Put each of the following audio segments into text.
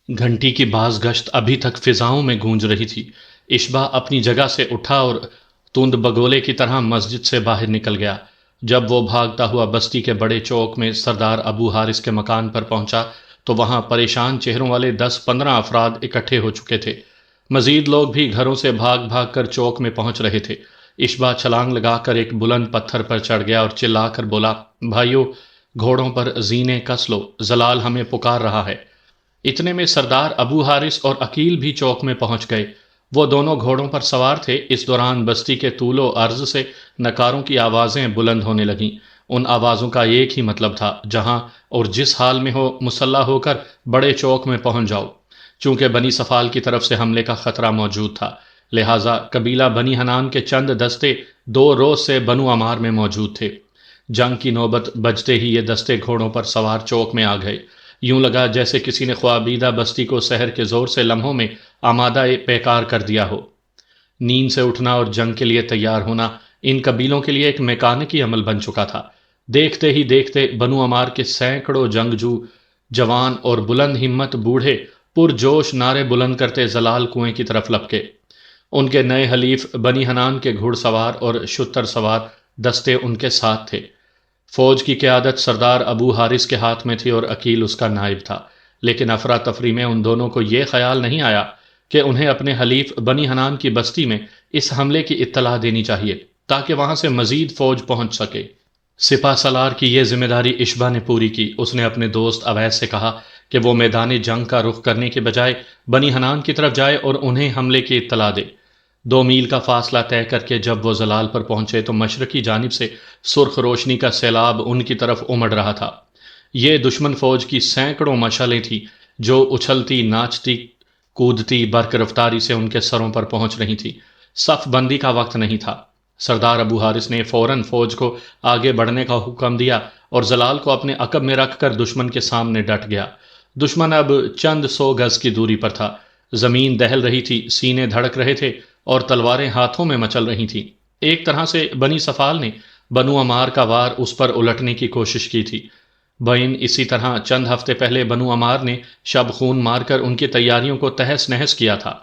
گھنٹی کی باز گشت ابھی تک فضاؤں میں گونج رہی تھی۔ اشبا اپنی جگہ سے اٹھا اور تند بگولے کی طرح مسجد سے باہر نکل گیا۔ جب وہ بھاگتا ہوا بستی کے بڑے چوک میں سردار ابو حارث کے مکان پر پہنچا تو وہاں پریشان چہروں والے 10-15 افراد اکٹھے ہو چکے تھے۔ مزید لوگ بھی گھروں سے بھاگ بھاگ کر چوک میں پہنچ رہے تھے۔ اشبا چھلانگ لگا کر ایک بلند پتھر پر چڑھ گیا اور چلا کر بولا، بھائیو، گھوڑوں پر زینے کس لو، زلال ہمیں پکار رہا ہے۔ اتنے میں سردار ابو حارث اور عقیل بھی چوک میں پہنچ گئے۔ وہ دونوں گھوڑوں پر سوار تھے۔ اس دوران بستی کے طول و عرض سے نکاروں کی آوازیں بلند ہونے لگیں۔ ان آوازوں کا ایک ہی مطلب تھا، جہاں اور جس حال میں ہو مسلح ہو کر بڑے چوک میں پہنچ جاؤ۔ چونکہ بنی صفال کی طرف سے حملے کا خطرہ موجود تھا، لہٰذا قبیلہ بنی حنان کے چند دستے 2 روز سے بنو عمار میں موجود تھے۔ جنگ کی نوبت بجتے ہی یہ دستے گھوڑوں پر سوار چوک میں آ گئے۔ یوں لگا جیسے کسی نے خوابیدہ بستی کو سحر کے زور سے لمحوں میں آمادہ پیکار کر دیا ہو۔ نیند سے اٹھنا اور جنگ کے لیے تیار ہونا ان قبیلوں کے لیے ایک میکانکی عمل بن چکا تھا۔ دیکھتے ہی دیکھتے بنو عمار کے سینکڑوں جنگجو، جوان اور بلند ہمت بوڑھے پرجوش نعرے بلند کرتے زلال کنویں کی طرف لپکے۔ ان کے نئے حلیف بنی حنان کے گھڑ سوار اور شتر سوار دستے ان کے ساتھ تھے۔ فوج کی قیادت سردار ابو حارث کے ہاتھ میں تھی اور عقیل اس کا نائب تھا، لیکن افراتفری میں ان دونوں کو یہ خیال نہیں آیا کہ انہیں اپنے حلیف بنی حنان کی بستی میں اس حملے کی اطلاع دینی چاہیے تاکہ وہاں سے مزید فوج پہنچ سکے۔ سپہ سالار کی یہ ذمہ داری اشبا نے پوری کی۔ اس نے اپنے دوست اویس سے کہا کہ وہ میدان جنگ کا رخ کرنے کے بجائے بنی حنان کی طرف جائے اور انہیں حملے کی اطلاع دے۔ 2 میل کا فاصلہ طے کر کے جب وہ زلال پر پہنچے تو مشرقی جانب سے سرخ روشنی کا سیلاب ان کی طرف امڑ رہا تھا۔ یہ دشمن فوج کی سینکڑوں مشعلیں تھیں جو اچھلتی، ناچتی، کودتی برق رفتاری سے ان کے سروں پر پہنچ رہی تھی۔ صف بندی کا وقت نہیں تھا۔ سردار ابو حارث نے فوراً فوج کو آگے بڑھنے کا حکم دیا اور زلال کو اپنے عقب میں رکھ کر دشمن کے سامنے ڈٹ گیا۔ دشمن اب چند 100 گز کی دوری پر تھا۔ زمین دہل رہی تھی، سینے دھڑک رہے تھے اور تلواریں ہاتھوں میں مچل رہی تھیں۔ ایک طرح سے بنی صفال نے بنو عمار کا وار اس پر الٹنے کی کوشش کی تھی۔ بین اسی طرح چند ہفتے پہلے بنو عمار نے شب خون مار کر ان کی تیاریوں کو تہس نہس کیا تھا۔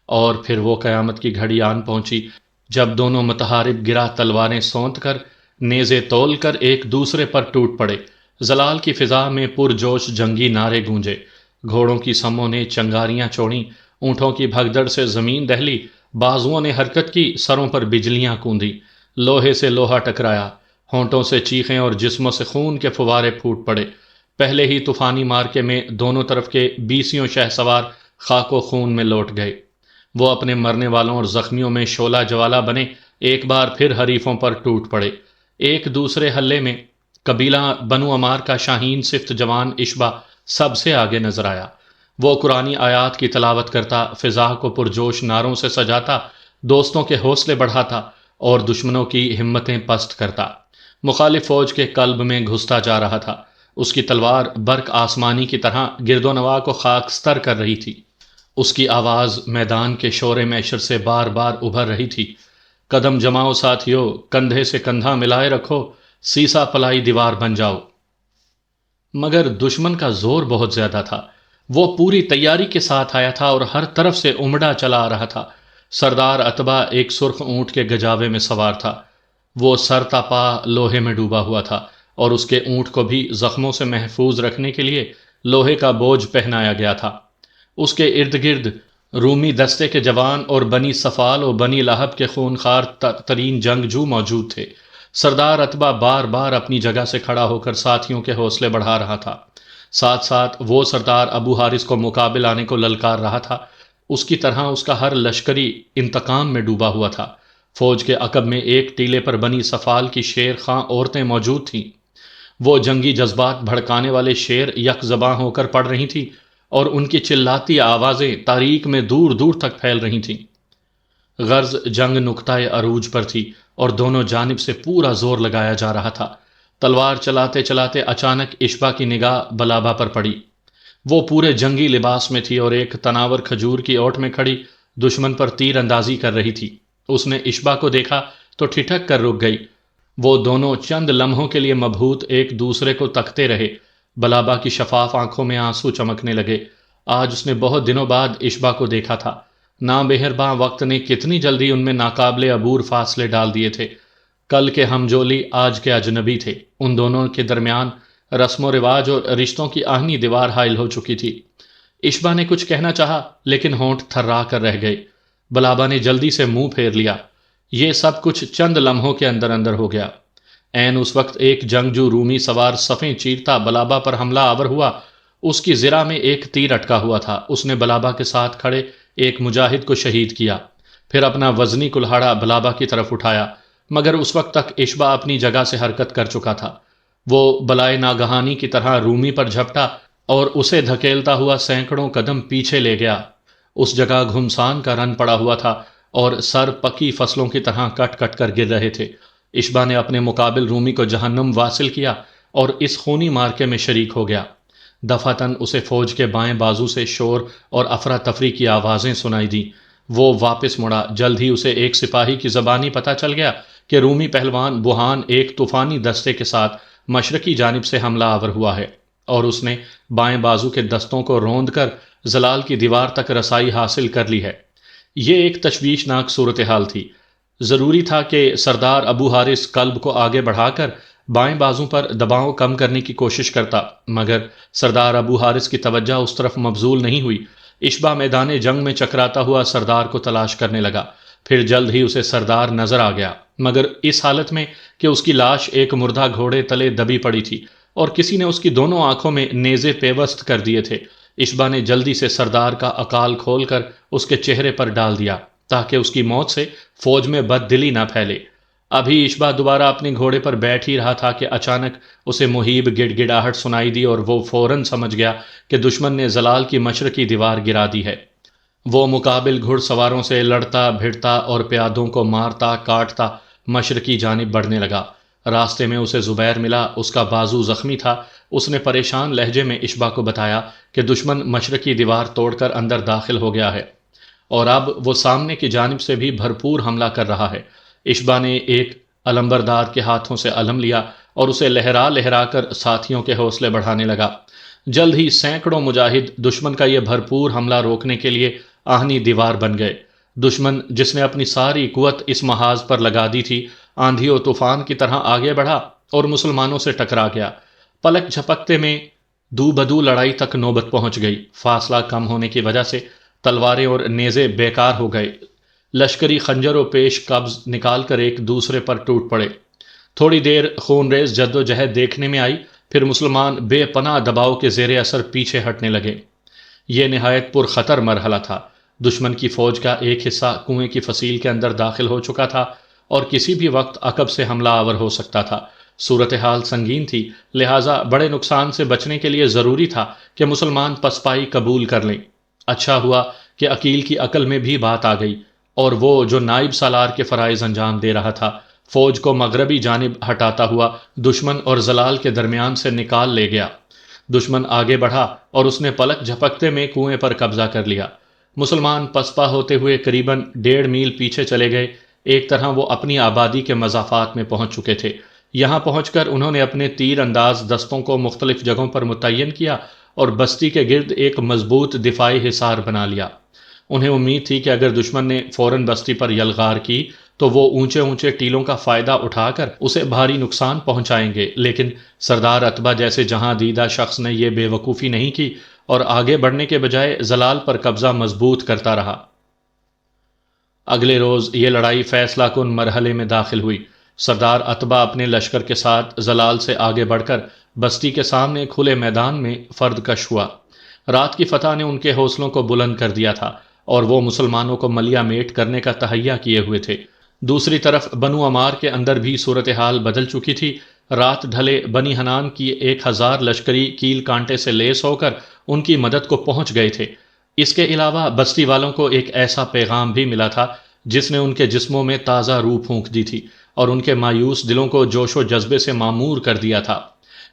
اور پھر وہ قیامت کی گھڑی آن پہنچی جب دونوں متحارب گرا تلواریں سونت کر، نیزے تول کر ایک دوسرے پر ٹوٹ پڑے۔ زلال کی فضا میں پرجوش جنگی نعرے گونجے، گھوڑوں کی سموں نے چنگاریاں چھوڑیں، اونٹوں کی بھگدڑ سے زمین دہلی، بازوؤں نے حرکت کی، سروں پر بجلیاں کوندی، لوہے سے لوہا ٹکرایا، ہونٹوں سے چیخیں اور جسموں سے خون کے فوارے پھوٹ پڑے۔ پہلے ہی طوفانی مارکے میں دونوں طرف کے 20 شہ سوار خاک و خون میں لوٹ گئے۔ وہ اپنے مرنے والوں اور زخمیوں میں شعلہ جوالہ بنے ایک بار پھر حریفوں پر ٹوٹ پڑے۔ ایک دوسرے حلے میں قبیلہ بنو عمار کا شاہین صفت جوان اشبا سب سے آگے نظر آیا۔ وہ قرآنی آیات کی تلاوت کرتا، فضا کو پرجوش نعروں سے سجاتا، دوستوں کے حوصلے بڑھاتا اور دشمنوں کی ہمتیں پست کرتا۔ مخالف فوج کے قلب میں گھستا جا رہا تھا۔ اس کی تلوار برق آسمانی کی طرح گرد و نواح کو خاکستر کر رہی تھی۔ اس کی آواز میدان کے شور معشر سے بار بار ابھر رہی تھی، قدم جماؤ ساتھیو، کندھے سے کندھا ملائے رکھو، سیسا پلائی دیوار بن جاؤ۔ مگر دشمن کا زور بہت زیادہ تھا۔ وہ پوری تیاری کے ساتھ آیا تھا اور ہر طرف سے امڑا چلا آ رہا تھا۔ سردار اتبا ایک سرخ اونٹ کے گجاوے میں سوار تھا۔ وہ سر تا پا لوہے میں ڈوبا ہوا تھا اور اس کے اونٹ کو بھی زخموں سے محفوظ رکھنے کے لیے لوہے کا بوجھ پہنایا گیا تھا۔ اس کے ارد گرد رومی دستے کے جوان اور بنی صفال و بنی لہب کے خونخوار ترین جنگجو موجود تھے۔ سردار اتبا بار بار اپنی جگہ سے کھڑا ہو کر ساتھیوں کے حوصلے بڑھا رہا تھا۔ ساتھ ساتھ وہ سردار ابو حارث کو مقابل آنے کو للکار رہا تھا۔ اس کی طرح اس کا ہر لشکری انتقام میں ڈوبا ہوا تھا۔ فوج کے عقب میں ایک ٹیلے پر بنی صفال کی شیر خاں عورتیں موجود تھیں۔ وہ جنگی جذبات بھڑکانے والے شعر یک زباں ہو کر پڑھ رہی تھیں اور ان کی چلاتی آوازیں تاریک میں دور دور تک پھیل رہی تھیں۔ غرض جنگ نقطۂ عروج پر تھی اور دونوں جانب سے پورا زور لگایا جا رہا تھا۔ تلوار چلاتے چلاتے اچانک اشبا کی نگاہ بلابہ پر پڑی۔ وہ پورے جنگی لباس میں تھی اور ایک تناور کھجور کی اوٹ میں کھڑی دشمن پر تیر اندازی کر رہی تھی۔ اس نے اشبا کو دیکھا تو ٹھٹک کر رک گئی۔ وہ دونوں چند لمحوں کے لیے مبہوت ایک دوسرے کو تکتے رہے۔ بلابہ کی شفاف آنکھوں میں آنسو چمکنے لگے۔ آج اس نے بہت دنوں بعد اشبا کو دیکھا تھا۔ نامہرباں وقت نے کتنی جلدی ان میں ناقابل عبور فاصلے ڈال دیے تھے۔ کل کے ہمجولی آج کے اجنبی تھے۔ ان دونوں کے درمیان رسم و رواج اور رشتوں کی آہنی دیوار حائل ہو چکی تھی۔ اشبا نے کچھ کہنا چاہا لیکن ہونٹ تھرا کر رہ گئے۔ بلابا نے جلدی سے منہ پھیر لیا۔ یہ سب کچھ چند لمحوں کے اندر اندر ہو گیا۔ عین اس وقت ایک جنگجو رومی سوار صفیں چیرتا بلابا پر حملہ آور ہوا۔ اس کی زرہ میں ایک تیر اٹکا ہوا تھا۔ اس نے بلابا کے ساتھ کھڑے ایک مجاہد کو شہید کیا، پھر اپنا وزنی کلہاڑا بلابا کی طرف اٹھایا، مگر اس وقت تک اشبا اپنی جگہ سے حرکت کر چکا تھا۔ وہ بلائے ناگہانی کی طرح رومی پر جھپٹا اور اسے دھکیلتا ہوا سینکڑوں قدم پیچھے لے گیا۔ اس جگہ گھمسان کا رن پڑا ہوا تھا اور سر پکی فصلوں کی طرح کٹ کٹ کر گر رہے تھے۔ اشبا نے اپنے مقابل رومی کو جہنم واصل کیا اور اس خونی مارکے میں شریک ہو گیا۔ دفعتاً اسے فوج کے بائیں بازو سے شور اور افراتفری کی آوازیں سنائی دیں۔ وہ واپس مڑا۔ جلد ہی اسے ایک سپاہی کی زبانی پتہ چل گیا کہ رومی پہلوان بوہان ایک طوفانی دستے کے ساتھ مشرقی جانب سے حملہ آور ہوا ہے اور اس نے بائیں بازو کے دستوں کو روند کر زلال کی دیوار تک رسائی حاصل کر لی ہے۔ یہ ایک تشویشناک صورتحال تھی۔ ضروری تھا کہ سردار ابو حارث قلب کو آگے بڑھا کر بائیں بازو پر دباؤ کم کرنے کی کوشش کرتا، مگر سردار ابو حارث کی توجہ اس طرف مبذول نہیں ہوئی۔ اشبا میدان جنگ میں چکراتا ہوا سردار کو تلاش کرنے لگا۔ پھر جلد ہی اسے سردار نظر آ گیا، مگر اس حالت میں کہ اس کی لاش ایک مردہ گھوڑے تلے دبی پڑی تھی اور کسی نے اس کی دونوں آنکھوں میں نیزے پیوست کر دیے تھے۔ اشبا نے جلدی سے سردار کا اکال کھول کر اس کے چہرے پر ڈال دیا تاکہ اس کی موت سے فوج میں بد دلی نہ پھیلے۔ ابھی اشبا دوبارہ اپنے گھوڑے پر بیٹھ ہی رہا تھا کہ اچانک اسے مہیب گڑ گڑاہٹ سنائی دی اور وہ فوراً سمجھ گیا کہ دشمن نے زلال کی مشرقی دیوار گرا دی ہے۔ وہ مقابل گھڑ سواروں سے لڑتا بھڑتا اور پیادوں کو مارتا کاٹتا مشرقی جانب بڑھنے لگا۔ راستے میں اسے زبیر ملا۔ اس کا بازو زخمی تھا۔ اس نے پریشان لہجے میں اشبا کو بتایا کہ دشمن مشرقی دیوار توڑ کر اندر داخل ہو گیا ہے اور اب وہ سامنے کی جانب سے بھی بھرپور حملہ کر رہا ہے۔ اشبا نے ایک علمبردار کے ہاتھوں سے علم لیا اور اسے لہرا لہرا کر ساتھیوں کے حوصلے بڑھانے لگا۔ جلد ہی سینکڑوں مجاہد دشمن کا یہ بھرپور حملہ روکنے کے لیے آہنی دیوار بن گئے۔ دشمن جس نے اپنی ساری قوت اس محاذ پر لگا دی تھی، آندھی و طوفان کی طرح آگے بڑھا اور مسلمانوں سے ٹکرا گیا۔ پلک جھپکتے میں دو بدو لڑائی تک نوبت پہنچ گئی۔ فاصلہ کم ہونے کی وجہ سے تلواریں اور نیزے بیکار ہو گئے۔ لشکری خنجر و پیش قبض نکال کر ایک دوسرے پر ٹوٹ پڑے۔ تھوڑی دیر خون ریز جد و جہد دیکھنے میں آئی، پھر مسلمان بے پناہ دباؤ کے زیر اثر پیچھے ہٹنے لگے۔ یہ نہایت پرخطر مرحلہ تھا۔ دشمن کی فوج کا ایک حصہ کنویں کی فصیل کے اندر داخل ہو چکا تھا اور کسی بھی وقت عقب سے حملہ آور ہو سکتا تھا۔ صورتحال سنگین تھی، لہٰذا بڑے نقصان سے بچنے کے لیے ضروری تھا کہ مسلمان پسپائی قبول کر لیں۔ اچھا ہوا کہ عقیل کی عقل میں بھی بات آ گئی اور وہ جو نائب سالار کے فرائض انجام دے رہا تھا، فوج کو مغربی جانب ہٹاتا ہوا دشمن اور زلال کے درمیان سے نکال لے گیا۔ دشمن آگے بڑھا اور اس نے پلک جھپکتے میں کنویں پر قبضہ کر لیا۔ مسلمان پسپا ہوتے ہوئے قریباً 1.5 میل پیچھے چلے گئے۔ ایک طرح وہ اپنی آبادی کے مضافات میں پہنچ چکے تھے۔ یہاں پہنچ کر انہوں نے اپنے تیر انداز دستوں کو مختلف جگہوں پر متعین کیا اور بستی کے گرد ایک مضبوط دفاعی حصار بنا لیا۔ انہیں امید تھی کہ اگر دشمن نے فوراً بستی پر یلغار کی تو وہ اونچے اونچے ٹیلوں کا فائدہ اٹھا کر اسے بھاری نقصان پہنچائیں گے، لیکن سردار اتبا جیسے جہاں دیدہ شخص نے یہ بے وقوفی نہیں کی اور آگے بڑھنے کے بجائے زلال پر قبضہ مضبوط کرتا رہا۔ اگلے روز یہ لڑائی فیصلہ کن مرحلے میں داخل ہوئی۔ سردار اتبا اپنے لشکر کے ساتھ زلال سے آگے بڑھ کر بستی کے سامنے کھلے میدان میں فرد کش ہوا۔ رات کی فتح نے ان کے حوصلوں کو بلند کر دیا تھا اور وہ مسلمانوں کو ملیا میٹ کرنے کا تہیہ کیے ہوئے تھے۔ دوسری طرف بنو عمار کے اندر بھی صورتحال بدل چکی تھی۔ رات ڈھلے بنی حنان کی 1000 لشکری کیل کانٹے سے لیس ہو کر ان کی مدد کو پہنچ گئے تھے۔ اس کے علاوہ بستی والوں کو ایک ایسا پیغام بھی ملا تھا جس نے ان کے جسموں میں تازہ روح پھونک دی تھی اور ان کے مایوس دلوں کو جوش و جذبے سے معمور کر دیا تھا۔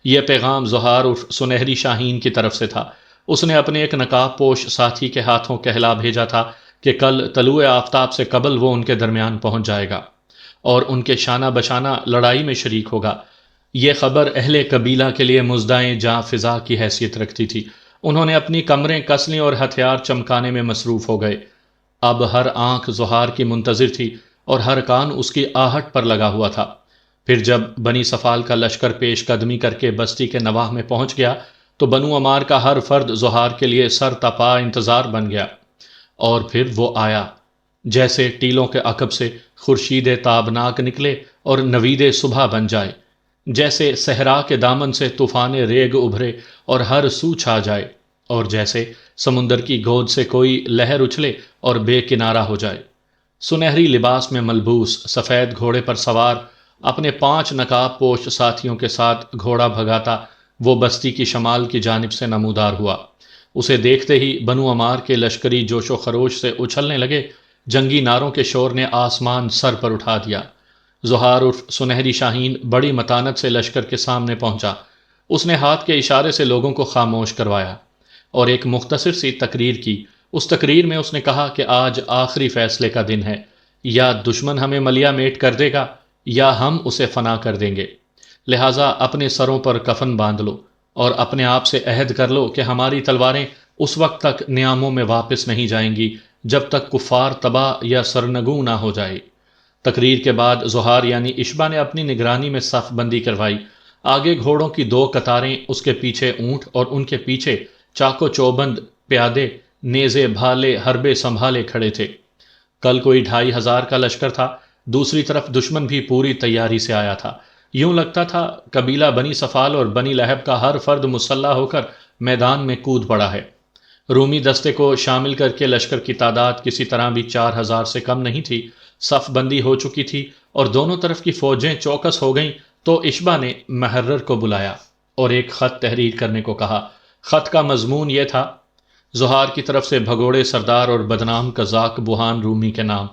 یہ پیغام زہار اور سنہری شاہین کی طرف سے تھا۔ اس نے اپنے ایک نقاب پوش ساتھی کے ہاتھوں کہلا بھیجا تھا کہ کل طلوع آفتاب سے قبل وہ ان کے درمیان پہنچ جائے گا اور ان کے شانہ بشانہ لڑائی میں شریک ہوگا۔ یہ خبر اہل قبیلہ کے لیے مزدائیں جاں فضا کی حیثیت رکھتی تھی۔ انہوں نے اپنی کمریں کس لیں اور ہتھیار چمکانے میں مصروف ہو گئے۔ اب ہر آنکھ زحار کی منتظر تھی اور ہر کان اس کی آہٹ پر لگا ہوا تھا۔ پھر جب بنی صفال کا لشکر پیش قدمی کر کے بستی کے نواح میں پہنچ گیا تو بنو عمار کا ہر فرد زحار کے لیے سر تپا انتظار بن گیا۔ اور پھر وہ آیا، جیسے ٹیلوں کے عقب سے خورشید تابناک نکلے اور نوید صبح بن جائے، جیسے صحرا کے دامن سے طوفان ریگ ابھرے اور ہر سو چھا جائے، اور جیسے سمندر کی گود سے کوئی لہر اچھلے اور بے کنارہ ہو جائے۔ سنہری لباس میں ملبوس، سفید گھوڑے پر سوار، اپنے 5 نقاب پوش ساتھیوں کے ساتھ گھوڑا بھگاتا وہ بستی کی شمال کی جانب سے نمودار ہوا۔ اسے دیکھتے ہی بنو عمار کے لشکری جوش و خروش سے اچھلنے لگے۔ جنگی ناروں کے شور نے آسمان سر پر اٹھا دیا۔ زحار عرف سنہری شاہین بڑی متانت سے لشکر کے سامنے پہنچا۔ اس نے ہاتھ کے اشارے سے لوگوں کو خاموش کروایا اور ایک مختصر سی تقریر کی۔ اس تقریر میں اس نے کہا کہ آج آخری فیصلے کا دن ہے، یا دشمن ہمیں ملیا میٹ کر دے گا یا ہم اسے فنا کر دیں گے، لہٰذا اپنے سروں پر کفن باندھ لو اور اپنے آپ سے عہد کر لو کہ ہماری تلواریں اس وقت تک نیاموں میں واپس نہیں جائیں گی جب تک کفار تباہ یا سرنگوں نہ ہو جائے۔ تقریر کے بعد زحار یعنی اشبا نے اپنی نگرانی میں صف بندی کروائی۔ آگے گھوڑوں کی 2 قطاریں، اس کے پیچھے اونٹ اور ان کے پیچھے چاقو چوبند پیادے نیزے بھالے حربے سنبھالے کھڑے تھے۔ کل کوئی 2500 کا لشکر تھا، دوسری طرف دشمن بھی پوری تیاری سے آیا تھا۔ یوں لگتا تھا قبیلہ بنی صفال اور بنی لہب کا ہر فرد مسلح ہو کر میدان میں کود پڑا ہے۔ رومی دستے کو شامل کر کے لشکر کی تعداد کسی طرح بھی 4000 سے کم نہیں تھی۔ صف بندی ہو چکی تھی اور دونوں طرف کی فوجیں چوکس ہو گئیں تو اشبا نے محرر کو بلایا اور ایک خط تحریر کرنے کو کہا۔ خط کا مضمون یہ تھا: زحار کی طرف سے بھگوڑے سردار اور بدنام قزاق بوہان رومی کے نام،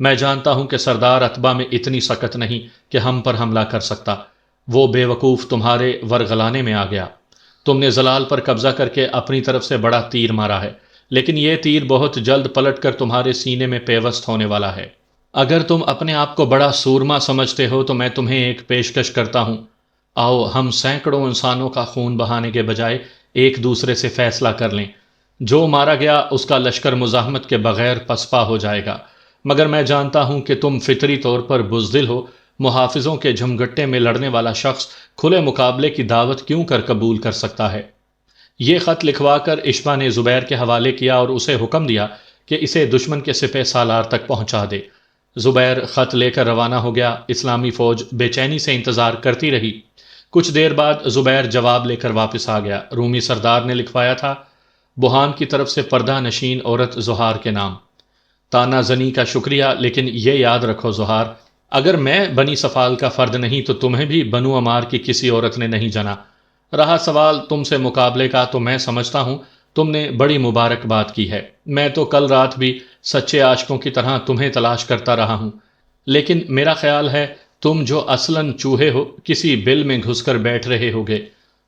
میں جانتا ہوں کہ سردار اتبا میں اتنی سکت نہیں کہ ہم پر حملہ کر سکتا۔ وہ بے وقوف تمہارے ورغلانے میں آ گیا۔ تم نے زلال پر قبضہ کر کے اپنی طرف سے بڑا تیر مارا ہے، لیکن یہ تیر بہت جلد پلٹ کر تمہارے سینے میں پیوست ہونے والا ہے۔ اگر تم اپنے آپ کو بڑا سورما سمجھتے ہو تو میں تمہیں ایک پیشکش کرتا ہوں۔ آؤ ہم سینکڑوں انسانوں کا خون بہانے کے بجائے ایک دوسرے سے فیصلہ کر لیں۔ جو مارا گیا اس کا لشکر مزاحمت کے بغیر پسپا ہو جائے گا، مگر میں جانتا ہوں کہ تم فطری طور پر بزدل ہو۔ محافظوں کے جھمگٹے میں لڑنے والا شخص کھلے مقابلے کی دعوت کیوں کر قبول کر سکتا ہے؟ یہ خط لکھوا کر اشبا نے زبیر کے حوالے کیا اور اسے حکم دیا کہ اسے دشمن کے سپہ سالار تک پہنچا دے۔ زبیر خط لے کر روانہ ہو گیا۔ اسلامی فوج بے چینی سے انتظار کرتی رہی۔ کچھ دیر بعد زبیر جواب لے کر واپس آ گیا۔ رومی سردار نے لکھوایا تھا: بوہان کی طرف سے پردہ نشین عورت زحار کے نام۔ تانا زنی کا شکریہ، لیکن یہ یاد رکھو زحار، اگر میں بنی صفال کا فرد نہیں تو تمہیں بھی بنو عمار کی کسی عورت نے نہیں جنا۔ رہا سوال تم سے مقابلے کا تو میں سمجھتا ہوں تم نے بڑی مبارک بات کی ہے۔ میں تو کل رات بھی سچے عاشقوں کی طرح تمہیں تلاش کرتا رہا ہوں، لیکن میرا خیال ہے تم جو اصلاً چوہے ہو کسی بل میں گھس کر بیٹھ رہے ہوگے۔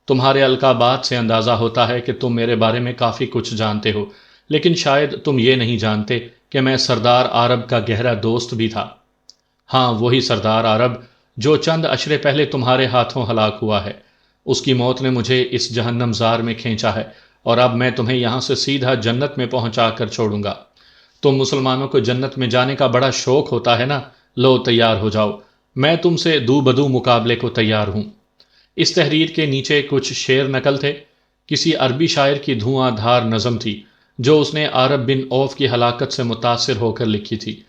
تمہارے القابات سے اندازہ ہوتا ہے کہ تم میرے بارے میں کافی کچھ جانتے ہو، لیکن شاید تم یہ نہیں جانتے کہ میں سردار عرب کا گہرا دوست بھی تھا۔ ہاں، وہی سردار عرب جو چند اشرے پہلے تمہارے ہاتھوں ہلاک ہوا ہے۔ اس کی موت نے مجھے اس جہنم زار میں کھینچا ہے اور اب میں تمہیں یہاں سے سیدھا جنت میں پہنچا کر چھوڑوں گا۔ تم مسلمانوں کو جنت میں جانے کا بڑا شوق ہوتا ہے نا؟ لو تیار ہو جاؤ، میں تم سے دو بدو مقابلے کو تیار ہوں۔ اس تحریر کے نیچے کچھ شعر نقل تھے۔ کسی عربی شاعر کی دھواں دھار نظم تھی جو اس نے عارب بن عوف کی ہلاکت سے متاثر ہو کر لکھی تھی۔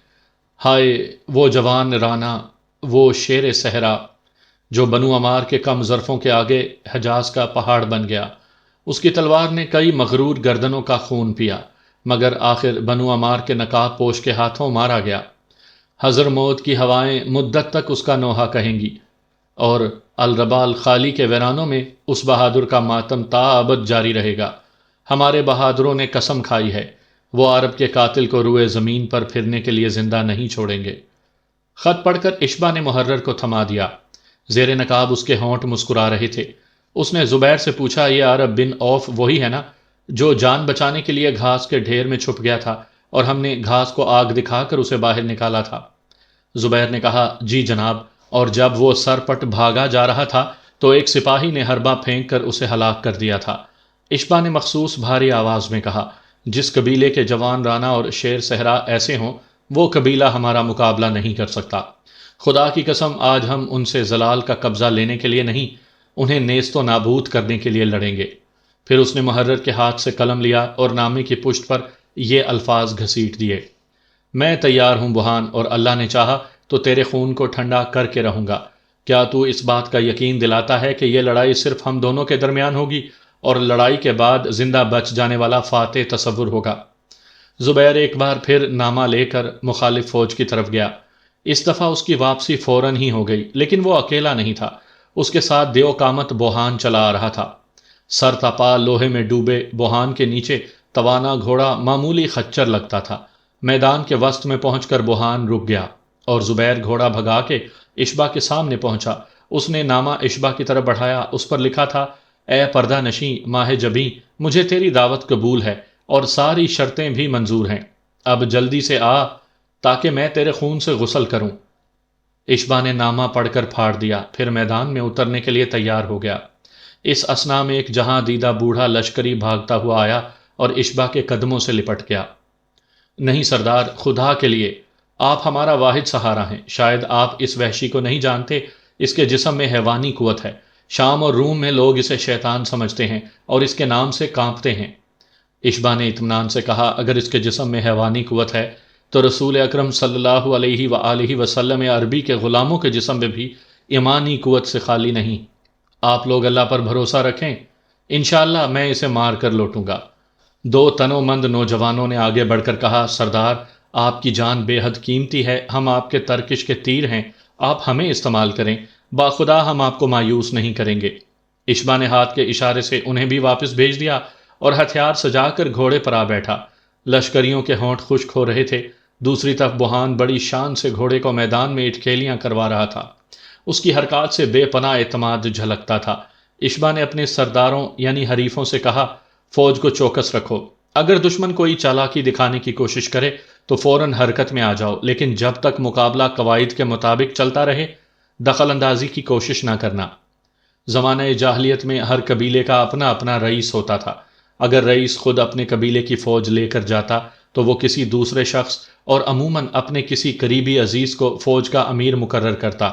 ہائے وہ جوان رانا، وہ شیر صحرا، جو بنو عمار کے کم ظرفوں کے آگے حجاز کا پہاڑ بن گیا۔ اس کی تلوار نے کئی مغرور گردنوں کا خون پیا، مگر آخر بنو عمار کے نقاب پوش کے ہاتھوں مارا گیا۔ حضر موت کی ہوائیں مدت تک اس کا نوحہ کہیں گی، اور الربال خالی کے ویرانوں میں اس بہادر کا ماتم تا ابد جاری رہے گا۔ ہمارے بہادروں نے قسم کھائی ہے وہ عرب کے قاتل کو روئے زمین پر پھرنے کے لیے زندہ نہیں چھوڑیں گے۔ خط پڑھ کر اشبا نے محرر کو تھما دیا۔ زیر نقاب اس کے ہونٹ مسکرا رہے تھے۔ اس نے زبیر سے پوچھا، یہ عرب بن عوف وہی ہے نا جو جان بچانے کے لیے گھاس کے ڈھیر میں چھپ گیا تھا اور ہم نے گھاس کو آگ دکھا کر اسے باہر نکالا تھا؟ زبیر نے کہا، جی جناب، اور جب وہ سر پٹ بھاگا جا رہا تھا تو ایک سپاہی نے حربہ پھینک کر اسے ہلاک کر دیا تھا۔ اشبا نے مخصوص بھاری آواز میں کہا، جس قبیلے کے جوان رانا اور شیر صحرا ایسے ہوں وہ قبیلہ ہمارا مقابلہ نہیں کر سکتا۔ خدا کی قسم آج ہم ان سے زلال کا قبضہ لینے کے لیے نہیں، انہیں نیست و نابود کرنے کے لیے لڑیں گے۔ پھر اس نے محرر کے ہاتھ سے قلم لیا اور نامے کی پشت پر یہ الفاظ گھسیٹ دیے: میں تیار ہوں بہان، اور اللہ نے چاہا تو تیرے خون کو ٹھنڈا کر کے رہوں گا۔ کیا تو اس بات کا یقین دلاتا ہے کہ یہ لڑائی صرف ہم دونوں کے درمیان ہوگی اور لڑائی کے بعد زندہ بچ جانے والا فاتح تصور ہوگا؟ زبیر ایک بار پھر نامہ لے کر مخالف فوج کی طرف گیا۔ اس دفعہ اس کی واپسی فوراً ہی ہو گئی، لیکن وہ اکیلا نہیں تھا، اس کے ساتھ دیو قامت بوہان چلا آ رہا تھا۔ سر تپا لوہے میں ڈوبے بوہان کے نیچے توانا گھوڑا معمولی خچر لگتا تھا۔ میدان کے وسط میں پہنچ کر بوہان رک گیا اور زبیر گھوڑا بھگا کے اشبا کے سامنے پہنچا۔ اس نے نامہ اشبا کی طرف بڑھایا، اس پر لکھا تھا: اے پردہ نشیں ماہ جبیں، مجھے تیری دعوت قبول ہے اور ساری شرطیں بھی منظور ہیں، اب جلدی سے آ تاکہ میں تیرے خون سے غسل کروں۔ اشبا نے نامہ پڑھ کر پھاڑ دیا، پھر میدان میں اترنے کے لیے تیار ہو گیا۔ اس اثنا میں ایک جہاں دیدہ بوڑھا لشکری بھاگتا ہوا آیا اور اشبا کے قدموں سے لپٹ گیا۔ نہیں سردار، خدا کے لیے آپ ہمارا واحد سہارا ہیں، شاید آپ اس وحشی کو نہیں جانتے، اس کے جسم میں حیوانی قوت ہے۔ شام اور روم میں لوگ اسے شیطان سمجھتے ہیں اور اس کے نام سے کانپتے ہیں۔ اشبا نے اطمینان سے کہا، اگر اس کے جسم میں حیوانی قوت ہے تو رسول اکرم صلی اللہ علیہ وآلہ وسلم عربی کے غلاموں کے جسم میں بھی ایمانی قوت سے خالی نہیں۔ آپ لوگ اللہ پر بھروسہ رکھیں، انشاءاللہ میں اسے مار کر لوٹوں گا۔ دو تنو مند نوجوانوں نے آگے بڑھ کر کہا، سردار آپ کی جان بے حد قیمتی ہے، ہم آپ کے ترکش کے تیر ہیں، آپ ہمیں استعمال کریں، باخدا ہم آپ کو مایوس نہیں کریں گے۔ اشبا نے ہاتھ کے اشارے سے انہیں بھی واپس بھیج دیا اور ہتھیار سجا کر گھوڑے پر آ بیٹھا۔ لشکریوں کے ہونٹ خشک ہو رہے تھے۔ دوسری طرف بوہان بڑی شان سے گھوڑے کو میدان میں اٹکھیلیاں کروا رہا تھا، اس کی حرکات سے بے پناہ اعتماد جھلکتا تھا۔ اشبا نے اپنے سرداروں یعنی حریفوں سے کہا، فوج کو چوکس رکھو، اگر دشمن کوئی چالاکی دکھانے کی کوشش کرے تو فوراً حرکت میں آ جاؤ، لیکن جب تک مقابلہ قواعد کے مطابق چلتا رہے دخل اندازی کی کوشش نہ کرنا۔ زمانہ جاہلیت میں ہر قبیلے کا اپنا اپنا رئیس ہوتا تھا، اگر رئیس خود اپنے قبیلے کی فوج لے کر جاتا تو وہ کسی دوسرے شخص اور عموماً اپنے کسی قریبی عزیز کو فوج کا امیر مقرر کرتا۔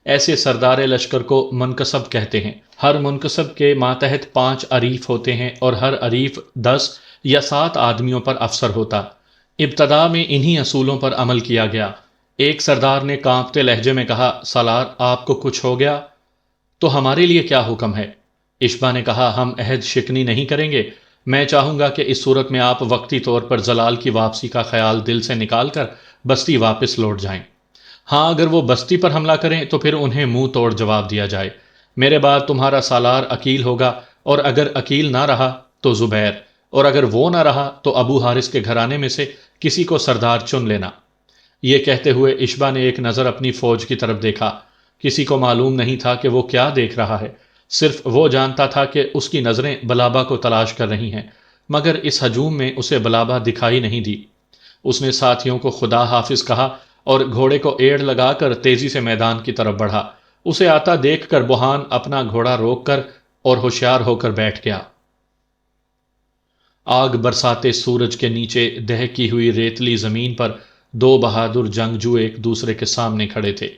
ایسے سردار لشکر کو منکسب کہتے ہیں۔ ہر منکسب کے ماتحت 5 عریف ہوتے ہیں اور ہر عریف 10 یا 7 آدمیوں پر افسر ہوتا۔ ابتدا میں انہی اصولوں پر عمل کیا گیا۔ ایک سردار نے کانپتے لہجے میں کہا، سالار آپ کو کچھ ہو گیا تو ہمارے لیے کیا حکم ہے؟ اشبا نے کہا، ہم عہد شکنی نہیں کریں گے، میں چاہوں گا کہ اس صورت میں آپ وقتی طور پر زلال کی واپسی کا خیال دل سے نکال کر بستی واپس لوٹ جائیں۔ ہاں اگر وہ بستی پر حملہ کریں تو پھر انہیں منہ توڑ جواب دیا جائے۔ میرے بعد تمہارا سالار عقیل ہوگا، اور اگر عقیل نہ رہا تو زبیر، اور اگر وہ نہ رہا تو ابو حارث کے گھرانے میں سے کسی کو سردار چن لینا۔ یہ کہتے ہوئے اشبا نے ایک نظر اپنی فوج کی طرف دیکھا۔ کسی کو معلوم نہیں تھا کہ وہ کیا دیکھ رہا ہے، صرف وہ جانتا تھا کہ اس کی نظریں بلابہ کو تلاش کر رہی ہیں، مگر اس ہجوم میں اسے بلابہ دکھائی نہیں دی۔ اس نے ساتھیوں کو خدا حافظ کہا اور گھوڑے کو ایڑ لگا کر تیزی سے میدان کی طرف بڑھا۔ اسے آتا دیکھ کر بوہان اپنا گھوڑا روک کر اور ہوشیار ہو کر بیٹھ گیا۔ آگ برساتے سورج کے نیچے دہکی ہوئی ریتلی زمین پر 2 بہادر جنگجو ایک دوسرے کے سامنے کھڑے تھے۔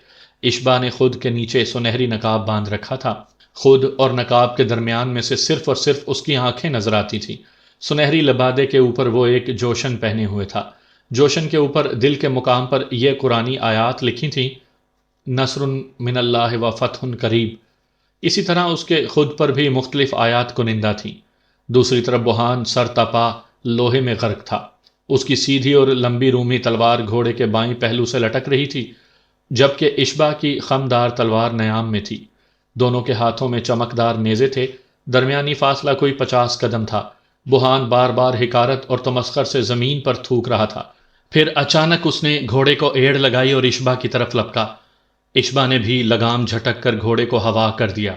اشبا نے خود کے نیچے سنہری نقاب باندھ رکھا تھا، خود اور نقاب کے درمیان میں سے صرف اور صرف اس کی آنکھیں نظر آتی تھیں۔ سنہری لبادے کے اوپر وہ ایک جوشن پہنے ہوئے تھا، جوشن کے اوپر دل کے مقام پر یہ قرآنی آیات لکھی تھیں، نصر من اللہ و فتح قریب۔ اسی طرح اس کے خود پر بھی مختلف آیات کنندہ تھیں۔ دوسری طرف بوہان سر تپا لوہے میں غرق تھا، اس کی سیدھی اور لمبی رومی تلوار گھوڑے کے بائیں پہلو سے لٹک رہی تھی، جبکہ اشبا کی خمدار تلوار نیام میں تھی۔ دونوں کے ہاتھوں میں چمکدار نیزے تھے، درمیانی فاصلہ کوئی 50 قدم تھا۔ بوہان بار بار حکارت اور تمسخر سے زمین پر تھوک رہا تھا، پھر اچانک اس نے گھوڑے کو ایڑ لگائی اور اشبا کی طرف لپکا۔ اشبا نے بھی لگام جھٹک کر گھوڑے کو ہوا کر دیا۔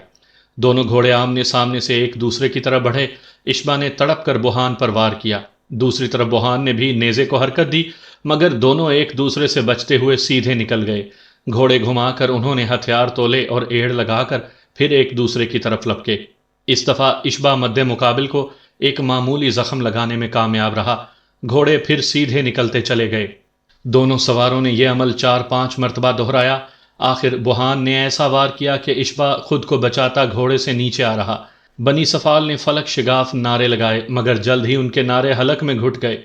دونوں گھوڑے آمنے سامنے سے ایک دوسرے کی طرف بڑھے۔ اشبا نے تڑپ کر بوہان پر وار کیا، دوسری طرف بوہان نے بھی نیزے کو حرکت دی، مگر دونوں ایک دوسرے سے بچتے ہوئے سیدھے نکل گئے۔ گھوڑے گھما کر انہوں نے ہتھیار تولے اور ایڑ لگا کر پھر ایک دوسرے کی طرف لپکے۔ اس دفعہ اشبا مد مقابل کو ایک معمولی زخم لگانے میں کامیاب رہا۔ گھوڑے پھر سیدھے نکلتے چلے گئے۔ دونوں سواروں نے یہ عمل 4-5 مرتبہ دہرایا۔ آخر بوہان نے ایسا وار کیا کہ اشبا خود کو بچاتا گھوڑے سے نیچے آ رہا۔ بنی صفال نے فلک شگاف نعرے لگائے، مگر جلد ہی ان کے نعرے حلق میں گھٹ گئے۔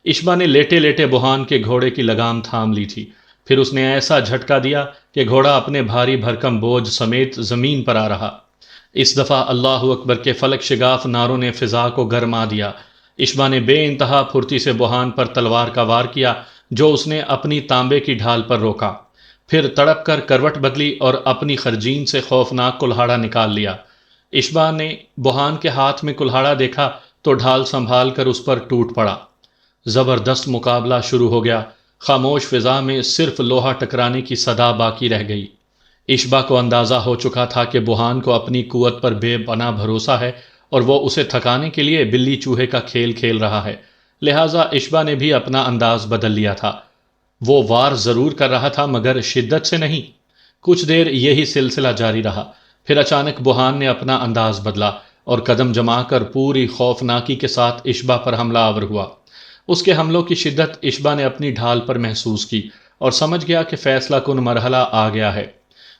اشبا نے لیٹے لیٹے بوہان کے گھوڑے کی لگام تھام لی تھی۔ پھر اس نے ایسا جھٹکا دیا کہ گھوڑا اپنے بھاری بھرکم بوجھ سمیت زمین پر آ رہا۔ اس دفعہ اللہ اکبر کے فلک شگاف نعروں نے فضا کو گرما دیا۔ اشبا نے بے انتہا پھرتی سے بوہان پر تلوار کا وار کیا، جو اس نے اپنی تانبے کی ڈھال پر روکا۔ پھر تڑپ کر کروٹ بدلی اور اپنی خرجین سے خوفناک کلہاڑا نکال لیا۔ اشبا نے بوہان کے ہاتھ میں کلہاڑا دیکھا تو ڈھال سنبھال کر اس پر ٹوٹ پڑا۔ زبردست مقابلہ شروع ہو گیا۔ خاموش فضا میں صرف لوہا ٹکرانے کی صدا باقی رہ گئی۔ اشبا کو اندازہ ہو چکا تھا کہ بوہان کو اپنی قوت پر بے پناہ بھروسہ ہے اور وہ اسے تھکانے کے لیے بلی چوہے کا کھیل کھیل رہا ہے، لہٰذا اشبا نے بھی اپنا انداز بدل لیا تھا۔ وہ وار ضرور کر رہا تھا مگر شدت سے نہیں۔ کچھ دیر یہی سلسلہ جاری رہا، پھر اچانک بوہان نے اپنا انداز بدلا اور قدم جما کر پوری خوفناکی کے ساتھ اشبا پر حملہ آور ہوا۔ اس کے حملوں کی شدت اشبا نے اپنی ڈھال پر محسوس کی اور سمجھ گیا کہ فیصلہ کن مرحلہ آ گیا ہے۔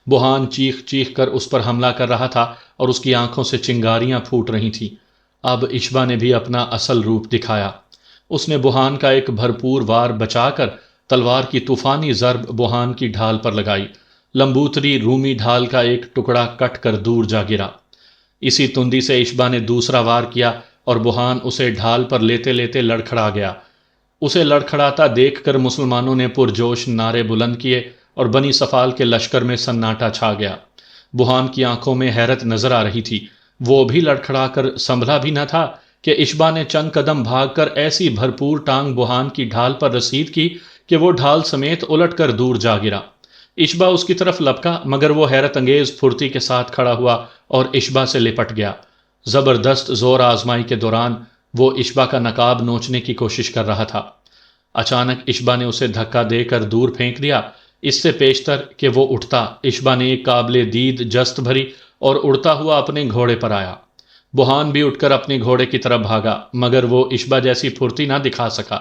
بوہان چیخ چیخ کر اس پر حملہ کر رہا تھا اور اس کی آنکھوں سے چنگاریاں پھوٹ رہی تھیں۔ اب اشبا نے بھی اپنا اصل روپ دکھایا۔ اس نے بوہان کا ایک بھرپور وار بچا کر تلوار کی طوفانی ضرب بوہان کی ڈھال پر لگائی۔ لمبوتری رومی ڈھال کا ایک ٹکڑا کٹ کر دور جا گرا۔ اسی تندی سے اشبا نے دوسرا وار کیا اور بوہان اسے ڈھال پر لیتے لیتے لڑکھڑا گیا۔ اسے لڑکھڑاتا دیکھ کر مسلمانوں نے پرجوش نعرے بلند کیے اور بنی صفال کے لشکر میں سناٹا چھا گیا۔ بوہان کی آنکھوں میں حیرت نظر آ رہی تھی۔ وہ بھی لڑکھڑا کر سنبھلا بھی نہ تھا کہ اشبا نے چند قدم بھاگ کر ایسی بھرپور ٹانگ بوہان کی ڈھال پر رسید کی کہ وہ ڈھال سمیت الٹ کر دور جا گرا۔ اشبا اس کی طرف لپکا مگر وہ حیرت انگیز پھرتی کے ساتھ کھڑا ہوا اور اشبا سے لپٹ گیا۔ زبردست زور آزمائی کے دوران وہ اشبا کا نقاب نوچنے کی کوشش کر رہا تھا۔ اچانک اشبا نے اسے دھکا دے کر دور پھینک دیا۔ اس سے پیشتر کہ وہ اٹھتا، اشبا نے ایک قابل دید جست بھری اور اڑتا ہوا اپنے گھوڑے پر آیا۔ بوہان بھی اٹھ کر اپنے گھوڑے کی طرف بھاگا مگر وہ اشبا جیسی پھرتی نہ دکھا سکا۔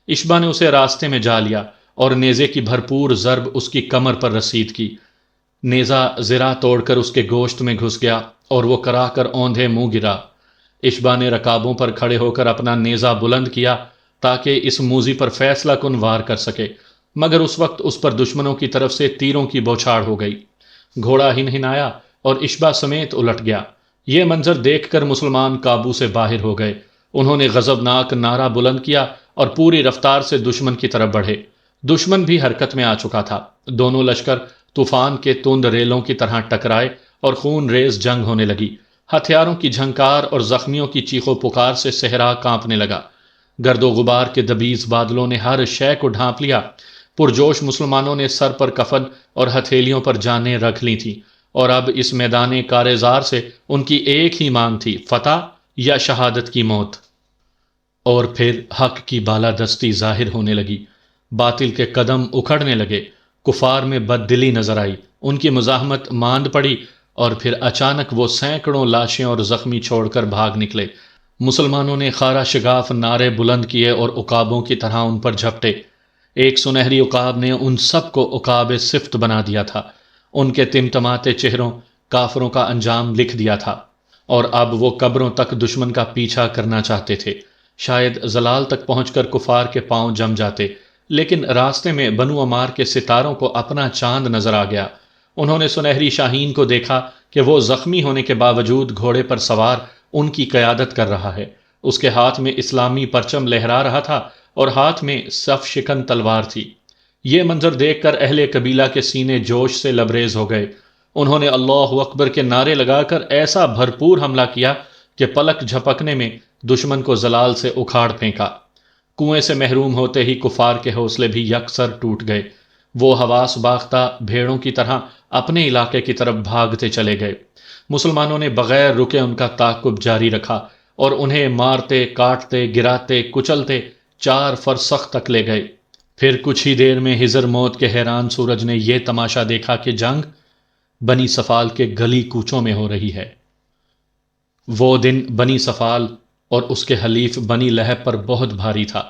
اشبا نے اسے راستے میں جا لیا اور نیزے کی بھرپور ضرب اس کی کمر پر رسید کی۔ نیزہ زرہ توڑ کر اس کے گوشت میں گھس گیا اور وہ کرا کر اوندھے منہ گرا۔ اشبا نے رکابوں پر کھڑے ہو کر اپنا نیزہ بلند کیا تاکہ اس موذی پر فیصلہ کن وار کر سکے، مگر اس وقت اس پر دشمنوں کی طرف سے تیروں کی بوچھاڑ ہو گئی۔ گھوڑا ہنہنایا اور اشبا سمیت الٹ گیا۔ یہ منظر دیکھ کر مسلمان قابو سے باہر ہو گئے۔ انہوں نے غضبناک نعرہ بلند کیا اور پوری رفتار سے دشمن کی طرف بڑھے۔ دشمن بھی حرکت میں آ چکا تھا۔ دونوں لشکر طوفان کے تند ریلوں کی طرح ٹکرائے اور خون ریز جنگ ہونے لگی۔ ہتھیاروں کی جھنکار اور زخمیوں کی چیخ و پکار سے صحرا کانپنے لگا۔ گرد و غبار کے دبیز بادلوں نے ہر شے کو ڈھانپ لیا۔ پرجوش مسلمانوں نے سر پر کفن اور ہتھیلیوں پر جانیں رکھ لی تھیں، اور اب اس میدان کارزار سے ان کی ایک ہی مانگ تھی، فتح یا شہادت کی موت۔ اور پھر حق کی بالادستی ظاہر ہونے لگی۔ باطل کے قدم اکھڑنے لگے۔ کفار میں بد دلی نظر آئی، ان کی مزاحمت ماند پڑی، اور پھر اچانک وہ سینکڑوں لاشیں اور زخمی چھوڑ کر بھاگ نکلے۔ مسلمانوں نے خارا شگاف نعرے بلند کیے اور عقابوں کی طرح ان پر جھپٹے۔ ایک سنہری عقاب نے ان سب کو عقاب صفت بنا دیا تھا۔ ان کے تمتماتے چہروں کافروں کا انجام لکھ دیا تھا، اور اب وہ قبروں تک دشمن کا پیچھا کرنا چاہتے تھے۔ شاید زلال تک پہنچ کر کفار کے پاؤں جم جاتے، لیکن راستے میں بنو عمار کے ستاروں کو اپنا چاند نظر آ گیا۔ انہوں نے سنہری شاہین کو دیکھا کہ وہ زخمی ہونے کے باوجود گھوڑے پر سوار ان کی قیادت کر رہا ہے۔ اس کے ہاتھ میں اسلامی پرچم لہرا رہا تھا اور ہاتھ میں صف شکن تلوار تھی۔ یہ منظر دیکھ کر اہل قبیلہ کے سینے جوش سے لبریز ہو گئے۔ انہوں نے اللہ اکبر کے نعرے لگا کر ایسا بھرپور حملہ کیا کہ پلک جھپکنے میں دشمن کو زلال سے اکھاڑ پھینکا۔ کنویں سے محروم ہوتے ہی کفار کے حوصلے بھی یکسر ٹوٹ گئے۔ وہ حواس باختہ بھیڑوں کی طرح اپنے علاقے کی طرف بھاگتے چلے گئے۔ مسلمانوں نے بغیر رکے ان کا تعاقب جاری رکھا اور انہیں مارتے، کاٹتے، گراتے، کچلتے 4 فرسخ تک لے گئے۔ پھر کچھ ہی دیر میں ہجر موت کے حیران سورج نے یہ تماشا دیکھا کہ جنگ بنی صفال کے گلی کوچوں میں ہو رہی ہے۔ وہ دن بنی صفال اور اس کے حلیف بنی لہب پر بہت بھاری تھا۔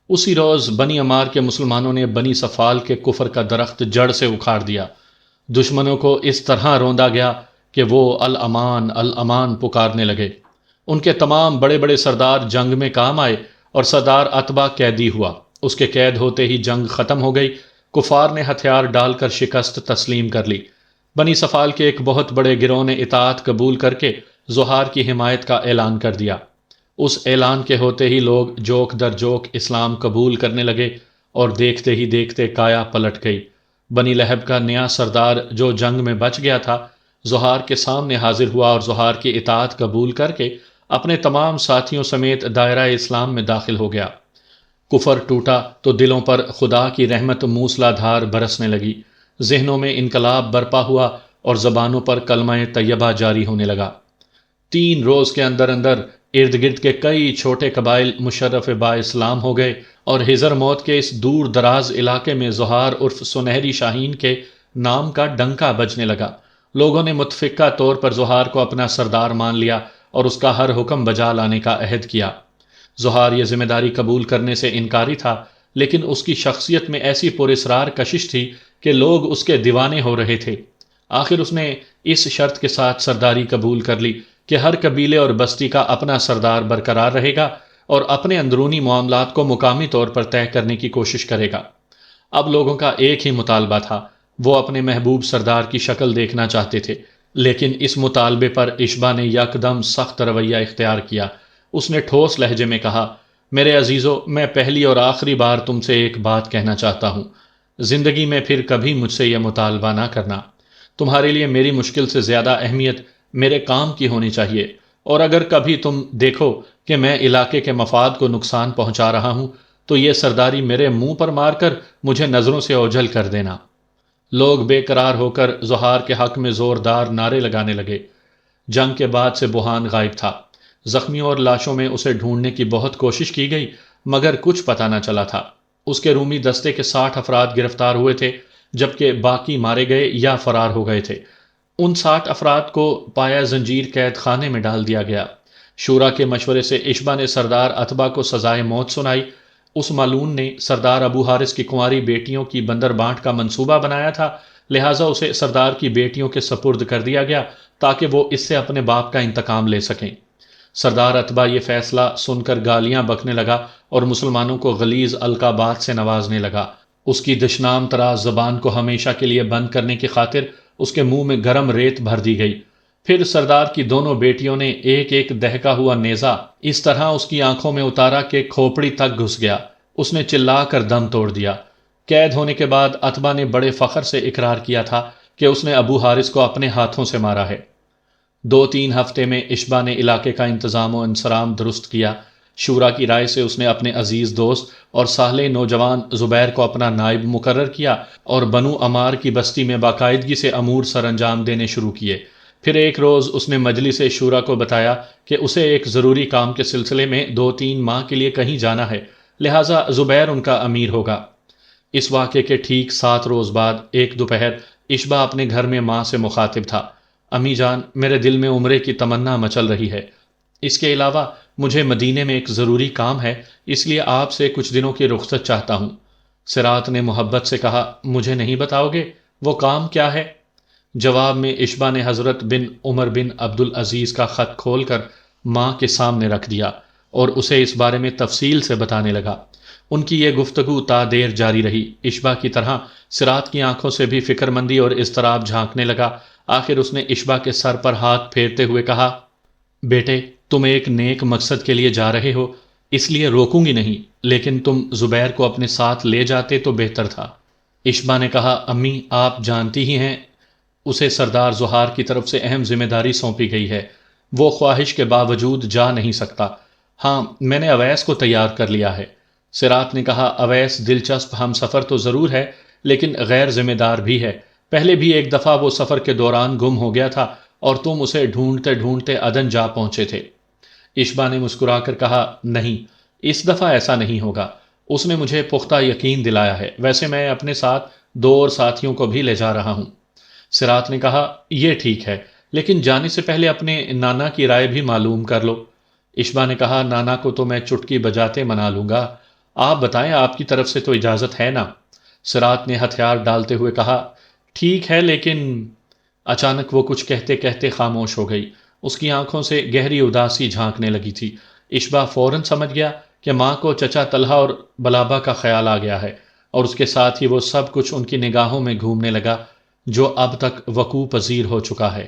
اسی روز بنی عمار کے مسلمانوں نے بنی صفال کے کفر کا درخت جڑ سے اکھاڑ دیا۔ دشمنوں کو اس طرح روندا گیا کہ وہ الامان الامان پکارنے لگے۔ ان کے تمام بڑے بڑے سردار جنگ میں کام آئے اور سردار اتبا قیدی ہوا۔ اس کے قید ہوتے ہی جنگ ختم ہو گئی۔ کفار نے ہتھیار ڈال کر شکست تسلیم کر لی۔ بنی صفال کے ایک بہت بڑے گروہ نے اطاعت قبول کر کے زحار کی حمایت کا اعلان کر دیا۔ اس اعلان کے ہوتے ہی لوگ جوک در جوک اسلام قبول کرنے لگے اور دیکھتے ہی دیکھتے کایا پلٹ گئی۔ بنی لہب کا نیا سردار جو جنگ میں بچ گیا تھا زحار کے سامنے حاضر ہوا اور زحار کی اطاعت قبول کر کے اپنے تمام ساتھیوں سمیت دائرہ اسلام میں داخل ہو گیا۔ کفر ٹوٹا تو دلوں پر خدا کی رحمت موسلا دھار برسنے لگی، ذہنوں میں انقلاب برپا ہوا اور زبانوں پر کلمہ طیبہ جاری ہونے لگا۔ 3 روز کے اندر اندر ارد گرد کے کئی چھوٹے قبائل مشرف با اسلام ہو گئے اور حضر موت کے اس دور دراز علاقے میں زحار عرف سنہری شاہین کے نام کا ڈنکا بجنے لگا۔ لوگوں نے متفقہ طور پر زحار کو اپنا سردار مان لیا اور اس کا ہر حکم بجا لانے کا عہد کیا۔ زحار یہ ذمہ داری قبول کرنے سے انکاری تھا، لیکن اس کی شخصیت میں ایسی پراسرار کشش تھی کہ لوگ اس کے دیوانے ہو رہے تھے۔ آخر اس نے اس شرط کے ساتھ سرداری قبول کر لی کہ ہر قبیلے اور بستی کا اپنا سردار برقرار رہے گا اور اپنے اندرونی معاملات کو مقامی طور پر طے کرنے کی کوشش کرے گا۔ اب لوگوں کا ایک ہی مطالبہ تھا، وہ اپنے محبوب سردار کی شکل دیکھنا چاہتے تھے، لیکن اس مطالبے پر اشبا نے یکدم سخت رویہ اختیار کیا۔ اس نے ٹھوس لہجے میں کہا، میرے عزیزو، میں پہلی اور آخری بار تم سے ایک بات کہنا چاہتا ہوں، زندگی میں پھر کبھی مجھ سے یہ مطالبہ نہ کرنا۔ تمہارے لیے میری مشکل سے زیادہ اہمیت میرے کام کی ہونی چاہیے، اور اگر کبھی تم دیکھو کہ میں علاقے کے مفاد کو نقصان پہنچا رہا ہوں تو یہ سرداری میرے منہ پر مار کر مجھے نظروں سے اوجھل کر دینا۔ لوگ بے قرار ہو کر زحار کے حق میں زوردار نعرے لگانے لگے۔ جنگ کے بعد سے بوہان غائب تھا۔ زخمیوں اور لاشوں میں اسے ڈھونڈنے کی بہت کوشش کی گئی مگر کچھ پتہ نہ چلا تھا۔ اس کے رومی دستے کے 60 افراد گرفتار ہوئے تھے جبکہ باقی مارے گئے یا فرار ہو گئے تھے۔ ان 60 افراد کو پایا زنجیر قید خانے میں ڈال دیا گیا۔ شورا کے مشورے سے اشبا نے سردار اتبا کو سزائے موت سنائی۔ اس مالون نے سردار ابو حارث کی کنواری بیٹیوں کی بندر بانٹ کا منصوبہ بنایا تھا، لہٰذا اسے سردار کی بیٹیوں کے سپرد کر دیا گیا تاکہ وہ اس سے اپنے باپ کا انتقام لے سکیں۔ سردار اتبا یہ فیصلہ سن کر گالیاں بکنے لگا اور مسلمانوں کو غلیظ القابات سے نوازنے لگا۔ اس کی دشنام تراز زبان کو ہمیشہ کے لیے بند کرنے کی خاطر اس کے منہ میں گرم ریت بھر دی گئی۔ پھر سردار کی دونوں بیٹیوں نے ایک ایک دہکا ہوا نیزہ اس طرح اس کی آنکھوں میں اتارا کہ کھوپڑی تک گھس گیا۔ اس نے چلا کر دم توڑ دیا۔ قید ہونے کے بعد اتبا نے بڑے فخر سے اقرار کیا تھا کہ اس نے ابو حارث کو اپنے ہاتھوں سے مارا ہے۔ 2-3 ہفتے میں اشبا نے علاقے کا انتظام و انصرام درست کیا۔ شورا کی رائے سے اس نے اپنے عزیز دوست اور صالح نوجوان زبیر کو اپنا نائب مقرر کیا اور بنو عمار کی بستی میں باقاعدگی سے امور سر انجام دینے شروع کیے۔ پھر ایک روز اس نے مجلس شورا کو بتایا کہ اسے ایک ضروری کام کے سلسلے میں 2-3 ماہ کے لیے کہیں جانا ہے، لہٰذا زبیر ان کا امیر ہوگا۔ اس واقعے کے ٹھیک 7 روز بعد ایک دوپہر اشبا اپنے گھر میں ماں سے مخاطب تھا، امی جان، میرے دل میں عمرے کی تمنا مچل رہی ہے۔ اس کے علاوہ مجھے مدینے میں ایک ضروری کام ہے، اس لیے آپ سے کچھ دنوں کی رخصت چاہتا ہوں۔ سرات نے محبت سے کہا، مجھے نہیں بتاؤ گے وہ کام کیا ہے؟ جواب میں اشبا نے حضرت بن عمر بن عبدالعزیز کا خط کھول کر ماں کے سامنے رکھ دیا اور اسے اس بارے میں تفصیل سے بتانے لگا۔ ان کی یہ گفتگو تا دیر جاری رہی۔ اشبا کی طرح سرات کی آنکھوں سے بھی فکر مندی اور اضطراب جھانکنے لگا۔ آخر اس نے اشبا کے سر پر ہاتھ پھیرتے ہوئے کہا، بیٹے، تم ایک نیک مقصد کے لیے جا رہے ہو، اس لیے روکوں گی نہیں، لیکن تم زبیر کو اپنے ساتھ لے جاتے تو بہتر تھا۔ اشبا نے کہا، امی، آپ جانتی ہی ہیں اسے سردار زحار کی طرف سے اہم ذمہ داری سونپی گئی ہے، وہ خواہش کے باوجود جا نہیں سکتا۔ ہاں، میں نے اویس کو تیار کر لیا ہے۔ سرات نے کہا، اویس دلچسپ ہم سفر تو ضرور ہے لیکن غیر ذمہ دار بھی ہے۔ پہلے بھی ایک دفعہ وہ سفر کے دوران گم ہو گیا تھا اور تم اسے ڈھونڈتے ڈھونڈتے عدن جا پہنچے تھے۔ اشبا نے مسکرا کر کہا، نہیں، اس دفعہ ایسا نہیں ہوگا، اس نے مجھے پختہ یقین دلایا ہے، ویسے میں اپنے ساتھ 2 اور ساتھیوں کو بھی لے جا رہا ہوں۔ سرات نے کہا، یہ ٹھیک ہے، لیکن جانے سے پہلے اپنے نانا کی رائے بھی معلوم کر لو۔ اشبا نے کہا، نانا کو تو میں چٹکی بجاتے منا لوں گا، آپ بتائیں آپ کی طرف سے تو اجازت ہے نا؟ سرات نے ہتھیار ڈالتے ہوئے کہا، ٹھیک ہے لیکن… اچانک وہ کچھ کہتے کہتے خاموش ہو گئی۔ اس کی آنکھوں سے گہری اداسی جھانکنے لگی تھی۔ اشبا فوراً سمجھ گیا کہ ماں کو چچا طلحہ اور بلابہ کا خیال آ گیا ہے، اور اس کے ساتھ ہی وہ سب کچھ ان کی نگاہوں میں گھومنے لگا جو اب تک وقوع پذیر ہو چکا ہے۔